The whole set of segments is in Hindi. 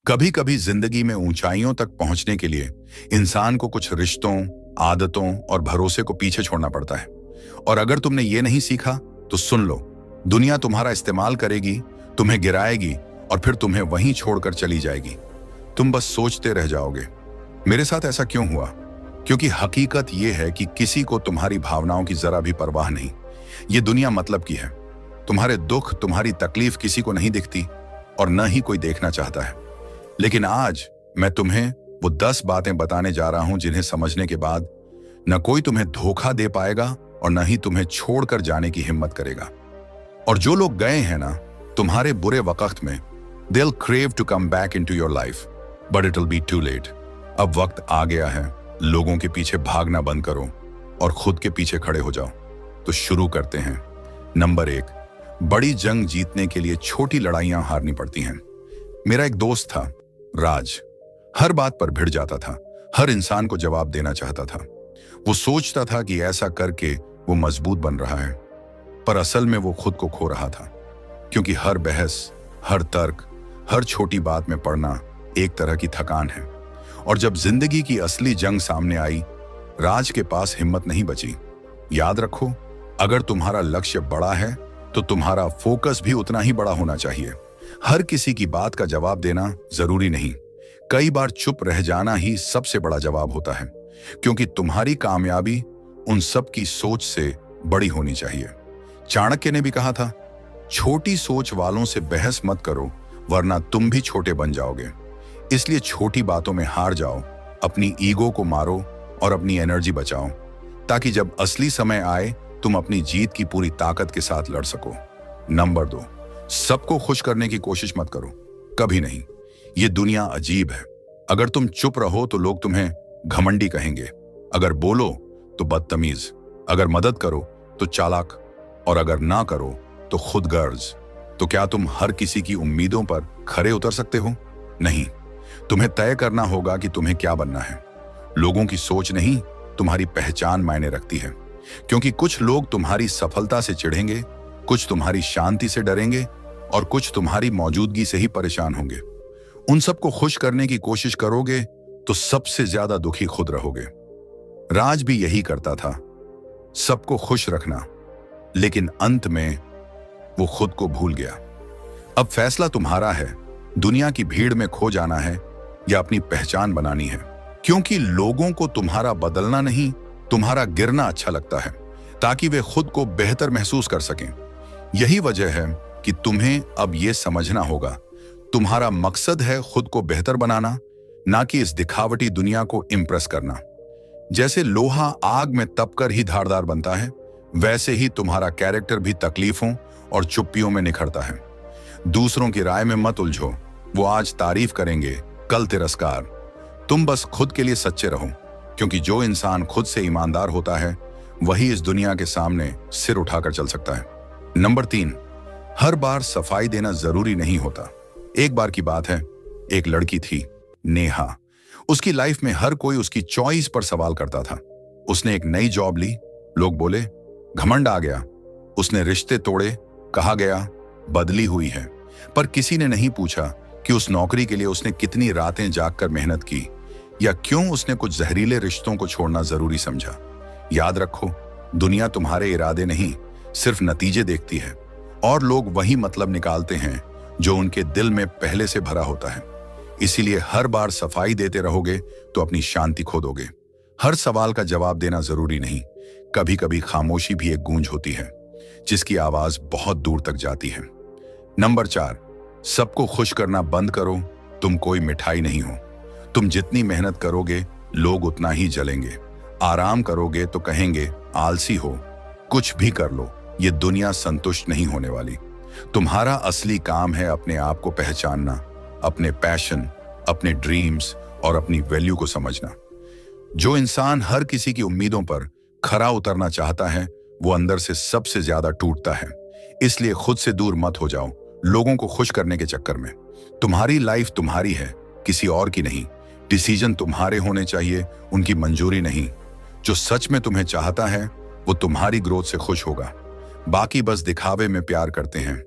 कभी कभी जिंदगी में ऊंचाइयों तक पहुंचने के लिए इंसान को कुछ रिश्तों, आदतों और भरोसे को पीछे छोड़ना पड़ता है। और अगर तुमने ये नहीं सीखा तो सुन लो, दुनिया तुम्हारा इस्तेमाल करेगी, तुम्हें गिराएगी और फिर तुम्हें वहीं छोड़कर चली जाएगी। तुम बस सोचते रह जाओगे, मेरे साथ ऐसा क्यों हुआ? क्योंकि हकीकत यह है कि किसी को तुम्हारी भावनाओं की जरा भी परवाह नहीं। ये दुनिया मतलब की है। तुम्हारे दुख, तुम्हारी तकलीफ किसी को नहीं दिखती और न ही कोई देखना चाहता है। लेकिन आज मैं तुम्हें वो 10 बातें बताने जा रहा हूं जिन्हें समझने के बाद न कोई तुम्हें धोखा दे पाएगा और न ही तुम्हें छोड़कर जाने की हिम्मत करेगा। और जो लोग गए हैं ना तुम्हारे बुरे वक्त में, they'll crave to come back into your life, but it'll be too late। अब वक्त आ गया है, लोगों के पीछे भागना बंद करो और खुद के पीछे खड़े हो जाओ। तो शुरू करते हैं। नंबर 1, बड़ी जंग जीतने के लिए छोटी लड़ाइयां हारनी पड़ती हैं। मेरा एक दोस्त था, राज। हर बात पर भिड़ जाता था, हर इंसान को जवाब देना चाहता था। वो सोचता था कि ऐसा करके वो मजबूत बन रहा है, पर असल में वो खुद को खो रहा था। क्योंकि हर बहस, हर तर्क, हर छोटी बात में पड़ना एक तरह की थकान है। और जब जिंदगी की असली जंग सामने आई, राज के पास हिम्मत नहीं बची। याद रखो, अगर तुम्हारा लक्ष्य बड़ा है तो तुम्हारा फोकस भी उतना ही बड़ा होना चाहिए। हर किसी की बात का जवाब देना जरूरी नहीं। कई बार चुप रह जाना ही सबसे बड़ा जवाब होता है, क्योंकि तुम्हारी कामयाबी उन सब की सोच से बड़ी होनी चाहिए। चाणक्य ने भी कहा था, छोटी सोच वालों से बहस मत करो वरना तुम भी छोटे बन जाओगे। इसलिए छोटी बातों में हार जाओ, अपनी ईगो को मारो और अपनी एनर्जी बचाओ, ताकि जब असली समय आए तुम अपनी जीत की पूरी ताकत के साथ लड़ सको। नंबर 2, सबको खुश करने की कोशिश मत करो, कभी नहीं। ये दुनिया अजीब है। अगर तुम चुप रहो तो लोग तुम्हें घमंडी कहेंगे, अगर बोलो तो बदतमीज, अगर मदद करो तो चालाक और अगर ना करो तो खुदगर्ज। तो क्या तुम हर किसी की उम्मीदों पर खरे उतर सकते हो? नहीं। तुम्हें तय करना होगा कि तुम्हें क्या बनना है। लोगों की सोच नहीं, तुम्हारी पहचान मायने रखती है। क्योंकि कुछ लोग तुम्हारी सफलता से चिढ़ेंगे, कुछ तुम्हारी शांति से डरेंगे और कुछ तुम्हारी मौजूदगी से ही परेशान होंगे। उन सबको खुश करने की कोशिश करोगे तो सबसे ज्यादा दुखी खुद रहोगे। राज भी यही करता था, सबको खुश रखना, लेकिन अंत में वो खुद को भूल गया। अब फैसला तुम्हारा है, दुनिया की भीड़ में खो जाना है या अपनी पहचान बनानी है। क्योंकि लोगों को तुम्हारा बदलना नहीं, तुम्हारा गिरना अच्छा लगता है, ताकि वे खुद को बेहतर महसूस कर सकें। यही वजह है कि तुम्हें अब यह समझना होगा, तुम्हारा मकसद है खुद को बेहतर बनाना, ना कि इस दिखावटी दुनिया को इम्प्रेस करना। जैसे लोहा आग में तपकर ही धारदार बनता है, वैसे ही तुम्हारा कैरेक्टर भी तकलीफों और चुप्पियों में निखरता है। दूसरों की राय में मत उलझो, वो आज तारीफ करेंगे, कल तिरस्कार। तुम बस खुद के लिए सच्चे रहो, क्योंकि जो इंसान खुद से ईमानदार होता है वही इस दुनिया के सामने सिर उठाकर चल सकता है। नंबर 3, हर बार सफाई देना जरूरी नहीं होता। एक बार की बात है, एक लड़की थी, नेहा। उसकी लाइफ में हर कोई उसकी चॉइस पर सवाल करता था। उसने एक नई जॉब ली, लोग बोले घमंड आ गया। उसने रिश्ते तोड़े, कहा गया बदली हुई है। पर किसी ने नहीं पूछा कि उस नौकरी के लिए उसने कितनी रातें जागकर मेहनत की, या क्यों उसने कुछ जहरीले रिश्तों को छोड़ना जरूरी समझा। याद रखो, दुनिया तुम्हारे इरादे नहीं, सिर्फ नतीजे देखती है, और लोग वही मतलब निकालते हैं जो उनके दिल में पहले से भरा होता है। इसीलिए हर बार सफाई देते रहोगे तो अपनी शांति खो दोगे। हर सवाल का जवाब देना जरूरी नहीं, कभी कभी खामोशी भी एक गूंज होती है, जिसकी आवाज बहुत दूर तक जाती है। नंबर 4, सबको खुश करना बंद करो, तुम कोई मिठाई नहीं हो। तुम जितनी मेहनत करोगे लोग उतना ही जलेंगे। आराम करोगे तो कहेंगे आलसी हो। कुछ भी कर लो, ये दुनिया संतुष्ट नहीं होने वाली। तुम्हारा असली काम है अपने आप को पहचानना, अपने पैशन, अपने ड्रीम्स और अपनी वैल्यू को समझना। जो इंसान हर किसी की उम्मीदों पर खरा उतरना चाहता है वो अंदर से सबसे ज्यादा टूटता है। इसलिए खुद से दूर मत हो जाओ लोगों को खुश करने के चक्कर में। तुम्हारी लाइफ तुम्हारी है, किसी और की नहीं। डिसीजन तुम्हारे होने चाहिए, उनकी मंजूरी नहीं। जो सच में तुम्हें चाहता है वो तुम्हारी ग्रोथ से खुश होगा। बाकी बस दिखावे में प्यार करते हैं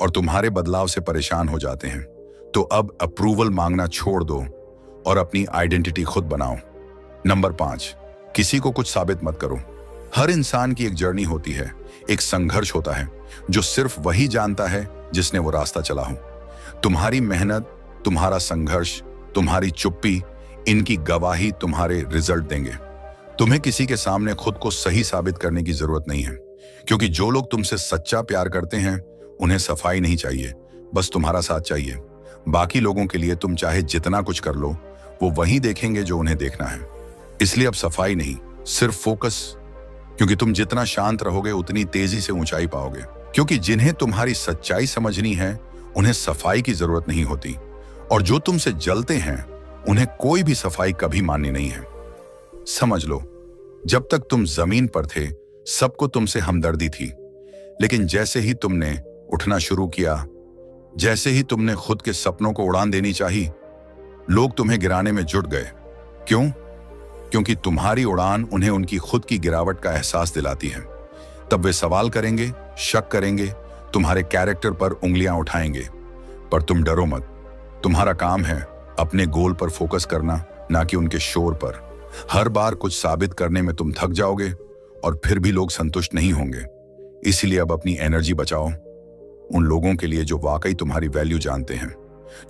और तुम्हारे बदलाव से परेशान हो जाते हैं। तो अब अप्रूवल मांगना छोड़ दो और अपनी आइडेंटिटी खुद बनाओ। नंबर 5, किसी को कुछ साबित मत करो। हर इंसान की एक जर्नी होती है, एक संघर्ष होता है जो सिर्फ वही जानता है जिसने वो रास्ता चला हो। तुम्हारी मेहनत, तुम्हारा संघर्ष, तुम्हारी चुप्पी, इनकी गवाही तुम्हारे रिजल्ट देंगे। तुम्हें किसी के सामने खुद को सही साबित करने की जरूरत नहीं है, क्योंकि जो लोग तुमसे सच्चा प्यार करते हैं उन्हें सफाई नहीं चाहिए, बस तुम्हारा साथ चाहिए। बाकी लोगों के लिए तुम चाहे जितना कुछ कर लो, वो वही देखेंगे जो उन्हें देखना है। इसलिए अब सफाई नहीं, सिर्फ फोकस, क्योंकि तुम जितना शांत रहोगे उतनी तेजी से ऊंचाई पाओगे। क्योंकि जिन्हें तुम्हारी सच्चाई समझनी है उन्हें सफाई की जरूरत नहीं होती, और जो तुमसे जलते हैं उन्हें कोई भी सफाई कभी माननी नहीं है। समझ लो, जब तक तुम जमीन पर थे सबको तुमसे हमदर्दी थी, लेकिन जैसे ही तुमने उठना शुरू किया, जैसे ही तुमने खुद के सपनों को उड़ान देनी चाही, लोग तुम्हें गिराने में जुट गए। क्यों? क्योंकि तुम्हारी उड़ान उन्हें उनकी खुद की गिरावट का एहसास दिलाती है। तब वे सवाल करेंगे, शक करेंगे, तुम्हारे कैरेक्टर पर उंगलियां उठाएंगे। पर तुम डरो मत, तुम्हारा काम है अपने गोल पर फोकस करना, ना कि उनके शोर पर। हर बार कुछ साबित करने में तुम थक जाओगे और फिर भी लोग संतुष्ट नहीं होंगे। इसीलिए अब अपनी एनर्जी बचाओ उन लोगों के लिए जो वाकई तुम्हारी वैल्यू जानते हैं,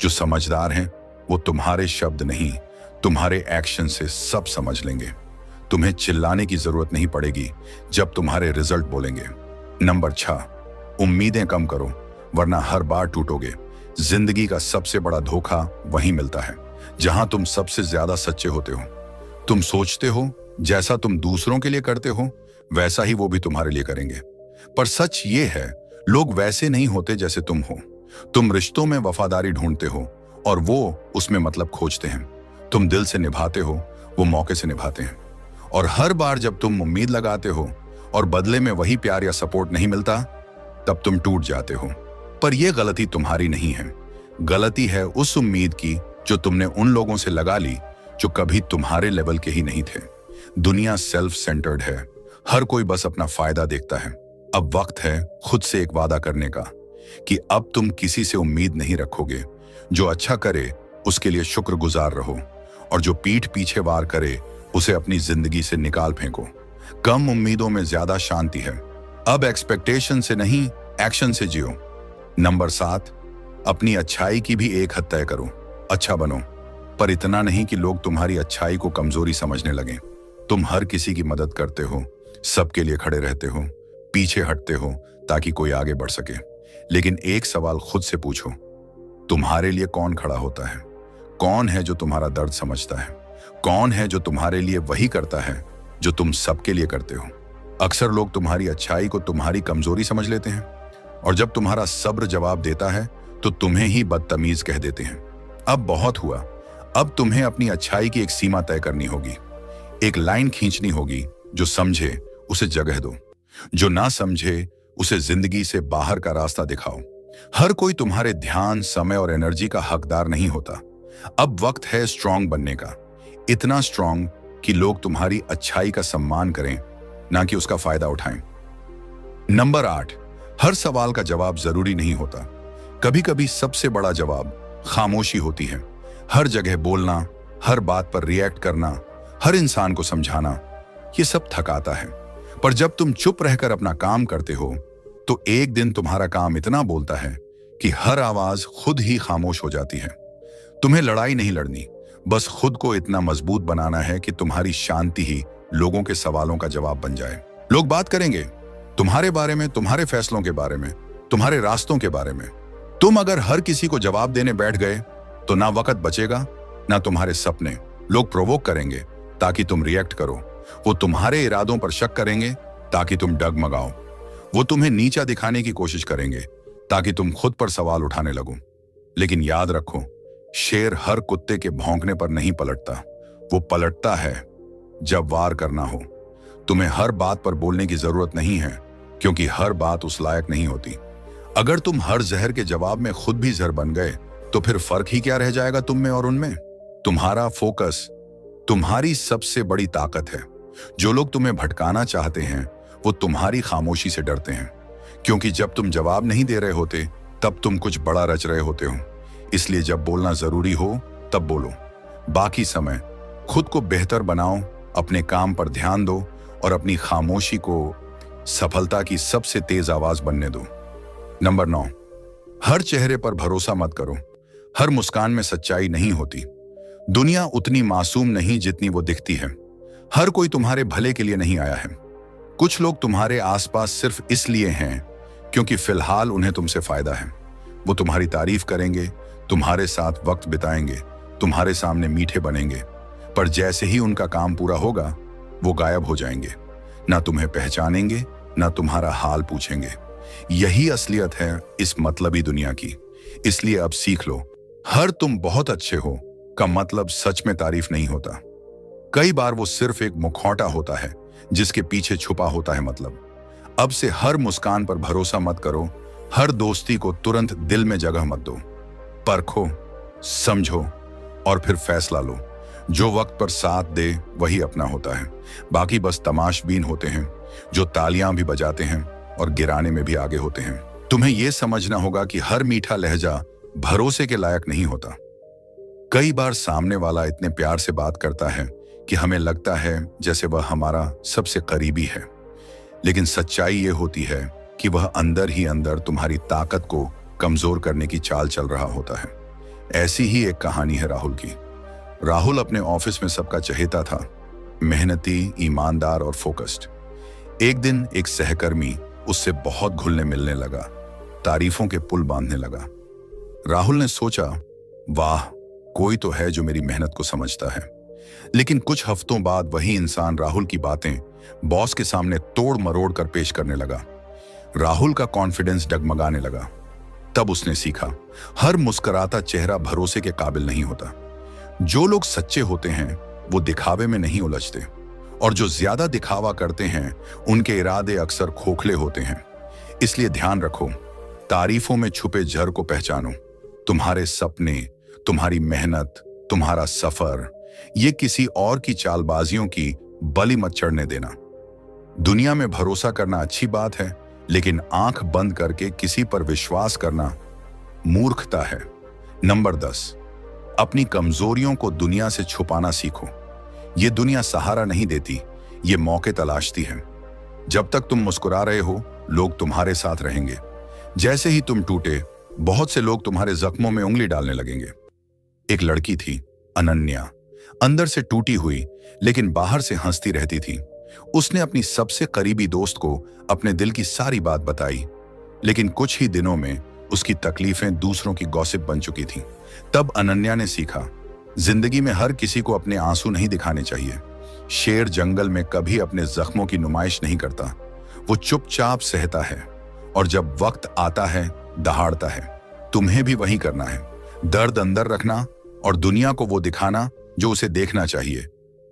जो समझदार हैं। वो तुम्हारे शब्द नहीं, तुम्हारे एक्शन से सब समझ लेंगे। तुम्हें चिल्लाने की जरूरत नहीं पड़ेगी जब तुम्हारे रिजल्ट बोलेंगे। नंबर 6, उम्मीदें कम करो, वरना हर बार टूटोगे। जिंदगी का सबसे बड़ा धोखा वहीं मिलता है जहां तुम सबसे ज्यादा सच्चे होते हो। तुम सोचते हो जैसा तुम दूसरों के लिए करते हो वैसा ही वो भी तुम्हारे लिए करेंगे, पर सच ये है लोग वैसे नहीं होते जैसे तुम हो। तुम रिश्तों में वफादारी ढूंढते हो और वो उसमें मतलब खोजते हैं। तुम दिल से निभाते हो, वो मौके से निभाते हैं। और हर बार जब तुम उम्मीद लगाते हो और बदले में वही प्यार या सपोर्ट नहीं मिलता, तब तुम टूट जाते हो। पर यह गलती तुम्हारी नहीं है, गलती है उस उम्मीद की जो तुमने उन लोगों से लगा ली जो कभी तुम्हारे लेवल के ही नहीं थे। दुनिया सेल्फ सेंटर्ड है, हर कोई बस अपना फायदा देखता है। अब वक्त है खुद से एक वादा करने का कि अब तुम किसी से उम्मीद नहीं रखोगे। जो अच्छा करे उसके लिए शुक्रगुजार रहो, और जो पीठ पीछे वार करे उसे अपनी जिंदगी से निकाल फेंको। कम उम्मीदों में ज्यादा शांति है। अब एक्सपेक्टेशन से नहीं, एक्शन से जियो। नंबर 7, अपनी अच्छाई की भी एक हद तय करो। अच्छा बनो, पर इतना नहीं कि लोग तुम्हारी अच्छाई को कमजोरी समझने लगें। तुम हर किसी की मदद करते हो, सबके लिए खड़े रहते हो, पीछे हटते हो ताकि कोई आगे बढ़ सके। लेकिन एक सवाल खुद से पूछो, तुम्हारे लिए कौन खड़ा होता है? कौन है जो तुम्हारा दर्द समझता है? कौन है जो तुम्हारे लिए वही करता है जो तुम सबके लिए करते हो? अक्सर लोग तुम्हारी अच्छाई को तुम्हारी कमजोरी समझ लेते हैं, और जब तुम्हारा सब्र जवाब देता है तो तुम्हें ही बदतमीज कह देते हैं। अब बहुत हुआ, अब तुम्हें अपनी अच्छाई की एक सीमा तय करनी होगी। एक लाइन खींचनी होगी। जो समझे उसे जगह दो, जो ना समझे उसे जिंदगी से बाहर का रास्ता दिखाओ। हर कोई तुम्हारे ध्यान, समय और एनर्जी का हकदार नहीं होता। अब वक्त है स्ट्रांग बनने का, इतना स्ट्रांग कि लोग तुम्हारी अच्छाई का सम्मान करें, ना कि उसका फायदा उठाएं। नंबर 8, हर सवाल का जवाब जरूरी नहीं होता। कभी कभी सबसे बड़ा जवाब खामोशी होती है। हर जगह बोलना, हर बात पर रिएक्ट करना, हर इंसान को समझाना, ये सब थकाता है। पर जब तुम चुप रहकर अपना काम करते हो तो एक दिन तुम्हारा काम इतना बोलता है कि हर आवाज खुद ही खामोश हो जाती है। तुम्हें लड़ाई नहीं लड़नी, बस खुद को इतना मजबूत बनाना है कि तुम्हारी शांति ही लोगों के सवालों का जवाब बन जाए। लोग बात करेंगे तुम्हारे बारे में, तुम्हारे फैसलों के बारे में, तुम्हारे रास्तों के बारे में। तुम अगर हर किसी को जवाब देने बैठ गए तो ना वक्त बचेगा, ना तुम्हारे सपने। लोग प्रोवोक करेंगे ताकि तुम रिएक्ट करो। वो तुम्हारे इरादों पर शक करेंगे ताकि तुम डगमगाओ। वो तुम्हें नीचा दिखाने की कोशिश करेंगे ताकि तुम खुद पर सवाल उठाने लगो। लेकिन याद रखो, शेर हर कुत्ते के भौंकने पर नहीं पलटता। वो पलटता है जब वार करना हो। तुम्हें हर बात पर बोलने की जरूरत नहीं है, क्योंकि हर बात उस लायक नहीं होती। अगर तुम हर जहर के जवाब में खुद भी जहर बन गए तो फिर फर्क ही क्या रह जाएगा तुम में और उनमें? तुम्हारा फोकस तुम्हारी सबसे बड़ी ताकत है। जो लोग तुम्हें भटकाना चाहते हैं वो तुम्हारी खामोशी से डरते हैं, क्योंकि जब तुम जवाब नहीं दे रहे होते तब तुम कुछ बड़ा रच रहे होते हो। इसलिए जब बोलना जरूरी हो तब बोलो। बाकी समय खुद को बेहतर बनाओ, अपने काम पर ध्यान दो और अपनी खामोशी को सफलता की सबसे तेज आवाज बनने दो। नंबर 9, हर चेहरे पर भरोसा मत करो। हर मुस्कान में सच्चाई नहीं होती। दुनिया उतनी मासूम नहीं जितनी वो दिखती है। हर कोई तुम्हारे भले के लिए नहीं आया है। कुछ लोग तुम्हारे आसपास सिर्फ इसलिए हैं क्योंकि फिलहाल उन्हें तुमसे फायदा है। वो तुम्हारी तारीफ करेंगे, तुम्हारे साथ वक्त बिताएंगे, तुम्हारे सामने मीठे बनेंगे, पर जैसे ही उनका काम पूरा होगा वो गायब हो जाएंगे। ना तुम्हें पहचानेंगे, ना तुम्हारा हाल पूछेंगे। यही असलियत है इस मतलबी दुनिया की। इसलिए अब सीख लो, हर तुम बहुत अच्छे हो का मतलब सच में तारीफ नहीं होता। कई बार वो सिर्फ एक मुखौटा होता है जिसके पीछे छुपा होता है मतलब। अब से हर मुस्कान पर भरोसा मत करो, हर दोस्ती को तुरंत दिल में जगह मत दो। परखो, समझो और फिर फैसला लो। जो वक्त पर साथ दे वही अपना होता है। बाकी बस तमाशबीन होते हैं जो तालियां भी बजाते हैं और गिराने में भी आगे होते हैं। तुम्हें यह समझना होगा कि हर मीठा लहजा भरोसे के लायक नहीं होता। कई बार सामने वाला इतने प्यार से बात करता है कि हमें लगता है जैसे वह हमारा सबसे करीबी है, लेकिन सच्चाई ये होती है कि वह अंदर ही अंदर तुम्हारी ताकत को कमजोर करने की चाल चल रहा होता है। ऐसी ही एक कहानी है राहुल की। राहुल अपने ऑफिस में सबका चहेता था, मेहनती, ईमानदार और फोकस्ड। एक दिन एक सहकर्मी उससे बहुत घुलने मिलने लगा, तारीफों के पुल बांधने लगा। राहुल ने सोचा, वाह, कोई तो है जो मेरी मेहनत को समझता है। लेकिन कुछ हफ्तों बाद वही इंसान राहुल की बातें बॉस के सामने तोड़ मरोड़ कर पेश करने लगा। राहुल का कॉन्फिडेंस डगमगाने लगा। तब उसने सीखा, हर मुस्कुराता चेहरा भरोसे के काबिल नहीं होता। जो लोग सच्चे होते हैं वो दिखावे में नहीं उलझते, और जो ज्यादा दिखावा करते हैं उनके इरादे अक्सर खोखले होते हैं। इसलिए ध्यान रखो, तारीफों में छुपे जहर को पहचानो। तुम्हारे सपने, तुम्हारी मेहनत, तुम्हारा सफर, ये किसी और की चालबाजियों की बलि मत चढ़ने देना। दुनिया में भरोसा करना अच्छी बात है, लेकिन आंख बंद करके किसी पर विश्वास करना मूर्खता है। नंबर 10, अपनी कमजोरियों को दुनिया से छुपाना सीखो। ये दुनिया सहारा नहीं देती, ये मौके तलाशती है। जब तक तुम मुस्कुरा रहे हो, लोग तुम्हारे साथ रहेंगे। जैसे ही तुम टूटे, बहुत से लोग तुम्हारे जख्मों में उंगली डालने लगेंगे। एक लड़की थी, अनन्या, अंदर से टूटी हुई लेकिन बाहर से हंसती रहती थी। उसने अपनी सबसे करीबी दोस्त को अपने दिल की सारी बात बताई, लेकिन कुछ ही दिनों में उसकी तकलीफें दूसरों की गॉसिप बन चुकी थीं। तब अनन्या ने सीखा, जिंदगी में हर किसी को अपने आंसू नहीं दिखाने चाहिए। शेर जंगल में कभी अपने जख्मों की नुमाइश नहीं करता, वो चुपचाप सहता है, और जब वक्त आता है दहाड़ता है। तुम्हें भी वही करना है, दर्द अंदर रखना और दुनिया को वो दिखाना जो उसे देखना चाहिए।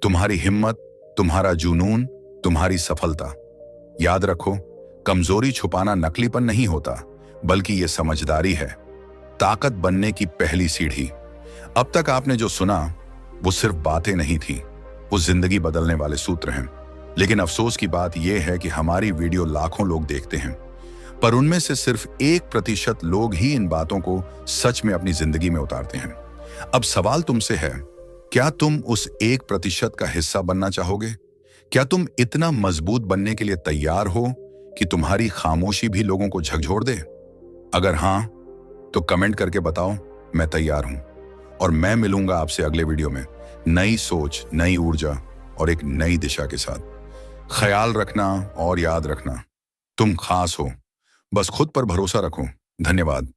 तुम्हारी हिम्मत, तुम्हारा जुनून, तुम्हारी सफलता। याद रखो, कमजोरी छुपाना नकलीपन नहीं होता, बल्कि ये समझदारी है, ताकत बनने की पहली सीढ़ी। अब तक आपने जो सुना वो सिर्फ बातें नहीं थी, वो जिंदगी बदलने वाले सूत्र हैं। लेकिन अफसोस की बात यह है कि हमारी वीडियो लाखों लोग देखते हैं, पर उनमें से सिर्फ 1% लोग ही इन बातों को सच में अपनी जिंदगी में उतारते हैं। अब सवाल तुमसे है, क्या तुम उस 1% का हिस्सा बनना चाहोगे? क्या तुम इतना मजबूत बनने के लिए तैयार हो कि तुम्हारी खामोशी भी लोगों को झकझोर दे? अगर हां, तो कमेंट करके बताओ, मैं तैयार हूं। और मैं मिलूंगा आपसे अगले वीडियो में नई सोच, नई ऊर्जा और एक नई दिशा के साथ। ख्याल रखना और याद रखना, तुम खास हो, बस खुद पर भरोसा रखो। धन्यवाद।